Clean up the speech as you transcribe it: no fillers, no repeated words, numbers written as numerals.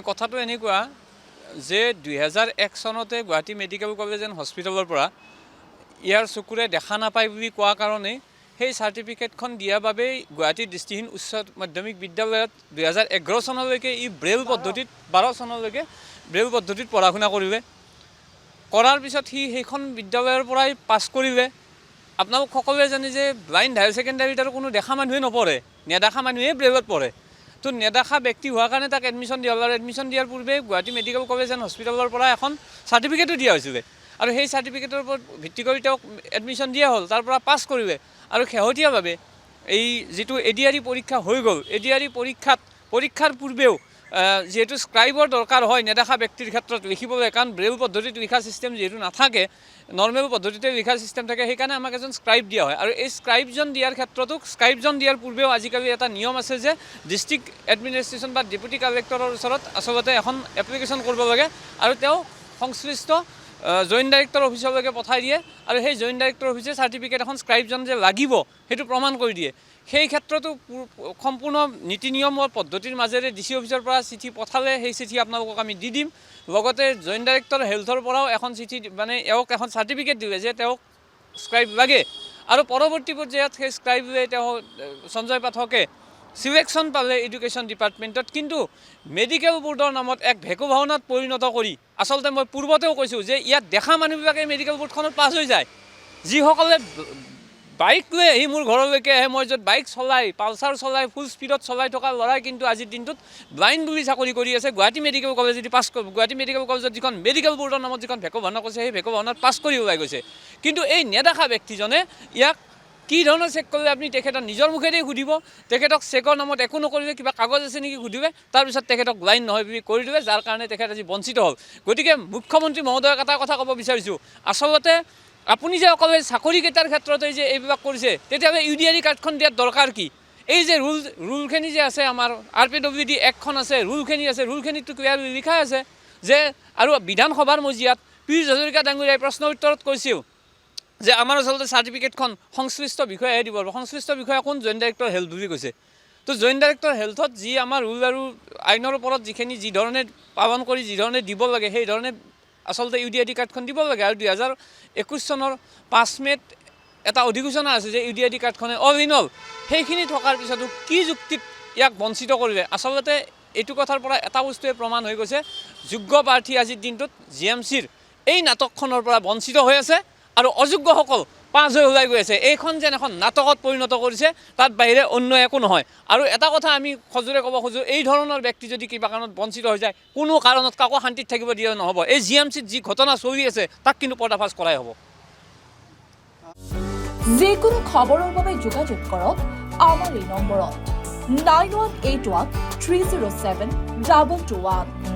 কথাটো এনেকুৱা যে 2001 চনতে গুৱাহাটী মেডিকেল কলেজ এণ্ড হস্পিটেলৰ পৰা ইয়াৰ চকুৰে দেখা নাপায় বুলি কোৱা কাৰণে সেই চাৰ্টিফিকেটখন দিয়াৰ বাবেই গুৱাহাটী দৃষ্টিহীন উচ্চ মাধ্যমিক বিদ্যালয়ত 2011 চনলৈকে ই ব্ৰেইল পদ্ধতিত 12 চনলৈকে ব্ৰেইল পদ্ধতিত পঢ়া শুনা কৰিলে। কৰাৰ পিছত সি সেইখন বিদ্যালয়ৰ পৰাই পাছ কৰিলে। আপোনালোক সকলোৱে জানে যে ব্লাইণ্ড হায়াৰ ছেকেণ্ডাৰীত আৰু কোনো দেখা মানুহে নপঢ়ে, নেদেখা মানুহে ব্ৰেইলত পঢ়ে। তো নেদেখা ব্যক্তি হোৱাৰ কাৰণে তাক এডমিশ্যন দিয়া হ'ল আৰু এডমিশ্যন দিয়াৰ পূৰ্বে গুৱাহাটী মেডিকেল কলেজ এণ্ড হস্পিটেলৰ পৰা এখন চাৰ্টিফিকেটো দিয়া হৈছিলে আৰু সেই চাৰ্টিফিকেটৰ ওপৰত ভিত্তি কৰি তেওঁক এডমিশ্যন দিয়া হ'ল, তাৰ পৰা পাছ কৰিলে। আৰু শেহতীয়াভাৱে এই যিটো এডিআৰই পৰীক্ষা হৈ গ'ল, এডিআৰই পৰীক্ষাৰ পূৰ্বেও যিহেতু স্ক্ৰাইবৰ দৰকাৰ হয় নেদেখা ব্যক্তিৰ ক্ষেত্ৰত লিখিবলৈ, কাৰণ ব্ৰেইল পদ্ধতিত লিখা ছিষ্টেম যিহেতু নাথাকে, নৰ্মেল পদ্ধতিতে লিখা ছিষ্টেম থাকে, সেইকাৰণে আমাক এজন স্ক্ৰাইব দিয়া হয়। আৰু এই স্ক্ৰাইবজন দিয়াৰ ক্ষেত্ৰতো স্ক্ৰাইবজন দিয়াৰ পূৰ্বেও আজিকালি এটা নিয়ম আছে যে ডিষ্ট্ৰিক্ট এডমিনিষ্ট্ৰেশ্যন বা ডেপুটি কালেক্টৰৰ ওচৰত আচলতে এখন এপ্লিকেশ্যন কৰিব লাগে আৰু তেওঁ সংশ্লিষ্ট জইণ্ট ডাইৰেক্টৰ অফিচলৈকে পঠাই দিয়ে আৰু সেই জইণ্ট ডাইৰেক্টৰ অফিচে চাৰ্টিফিকেট এখন স্ক্ৰাইবজন যে লাগিব সেইটো প্ৰমাণ কৰি দিয়ে। সেই ক্ষেত্ৰতো সম্পূৰ্ণ নীতি নিয়মৰ পদ্ধতিৰ মাজেৰে ডি চি অফিচৰ পৰা চিঠি পঠালে সেই চিঠি আপোনালোকক আমি দি দিম। লগতে জইণ্ট ডাইৰেক্টৰ হেল্থৰ পৰাও এখন চিঠি মানে এওঁক এখন চাৰ্টিফিকেট দিলে যে তেওঁক স্ক্ৰাইব লাগে আৰু পৰৱৰ্তী পৰ্যায়ত সেই স্ক্ৰাইবে তেওঁ সঞ্জয় পাঠকে চিলেকশ্যন পালে এডুকেশ্যন ডিপাৰ্টমেণ্টত। কিন্তু মেডিকেল বোৰ্ডৰ নামত এক ভেকু ভাওনাত পৰিণত কৰি আচলতে মই পূৰ্বতেও কৈছোঁ যে ইয়াত দেখা মানুহবিলাকে মেডিকেল বোৰ্ডখনত পাছ হৈ যায়। যিসকলে বাইক লৈ আহি মোৰ ঘৰলৈকে আহে, মই য'ত বাইক চলাই পালচাৰ চলাই ফুল স্পীডত চলাই থকা ল'ৰাই কিন্তু আজিৰ দিনটোত ব্লাইণ্ড বুলি চাকৰি কৰি আছে। গুৱাহাটী মেডিকেল কলেজ যদি পাছ গুৱাহাটী মেডিকেল কলেজত যিখন মেডিকেল বোৰ্ডৰ নামত যিখন ভেকু ভাওনা কৰিছে সেই ভেকু ভাওনাত পাছ কৰি ওলাই গৈছে। কিন্তু এই নেদেখা ব্যক্তিজনে ইয়াক কি ধৰণৰ চেক কৰিলে আপুনি তেখেতক নিজৰ মুখেদি সুধিব, তেখেতক চেকৰ নামত একো নকৰিলে, কিবা কাগজ আছে নেকি সুধিলে, তাৰপিছত তেখেতক ব্লাইণ্ড নহয় বুলি কৰি দিলে, যাৰ কাৰণে তেখেত আজি বঞ্চিত হ'ল। গতিকে মুখ্যমন্ত্ৰী মহোদয়ক এটা কথা ক'ব বিচাৰিছোঁ, আচলতে আপুনি যে অকল চাকৰিকেইটাৰ ক্ষেত্ৰতে যে এইবিলাক কৰিছে, তেতিয়াহ'লে UDRI কাৰ্ডখন দিয়াৰ দৰকাৰ কি? এই যে ৰুলখিনি যে আছে আমাৰ RPWD এক্টখন আছে, ৰুলখিনি আছে, ৰুলখিনিতো ক্লিয়াৰলি লিখা আছে যে আৰু বিধানসভাৰ মজিয়াত পীযুষ হাজৰিকা ডাঙৰীয়াই প্ৰশ্ন উত্তৰত কৈছিল যে আমাৰ আচলতে চাৰ্টিফিকেটখন সংশ্লিষ্ট বিষয়াহে দিব। সংশ্লিষ্ট বিষয়া কোন? জইণ্ট ডাইৰেক্টৰ হেল্থ বুলি কৈছে। তো জইণ্ট ডাইৰেক্টৰ হেল্থত যি আমাৰ ৰুল আৰু আইনৰ ওপৰত যি ধৰণে পালন কৰি যি ধৰণে দিব লাগে সেই ধৰণে আচলতে UDRI কাৰ্ডখন দিব লাগে। আৰু 2021 চনৰ 5 মে'ত এটা অধিসূচনা আছে যে UDRI কাৰ্ডখনে অল ইন অল, সেইখিনি থকাৰ পিছতো কি যুক্তিত ইয়াক বঞ্চিত কৰিলে? আচলতে এইটো কথাৰ পৰা এটা বস্তুৱে প্ৰমাণ হৈ গৈছে, যোগ্য প্ৰাৰ্থী আজিৰ দিনটোত GMCৰ এই নাটকখনৰ পৰা বঞ্চিত হৈ আছে আৰু অযোগ্যসকল পাছ হৈ ওলাই গৈ আছে। এইখন যেন এখন নাটকত পৰিণত কৰিছে, তাত বাহিৰে অন্য একো নহয়। আৰু এটা কথা আমি সজোৰে ক'ব খোজোঁ, এই ধৰণৰ ব্যক্তি যদি কিবা কাৰণত বঞ্চিত হৈ যায়, কোনো কাৰণত কাকো শান্তিত থাকিব দিয়া নহ'ব। এই GMCত যি ঘটনা চলি আছে তাক কিন্তু পৰ্দাফাছ কৰাই হ'ব। যিকোনো খবৰৰ বাবে যোগাযোগ কৰক আমাৰ এই নম্বৰত 9181 307 221।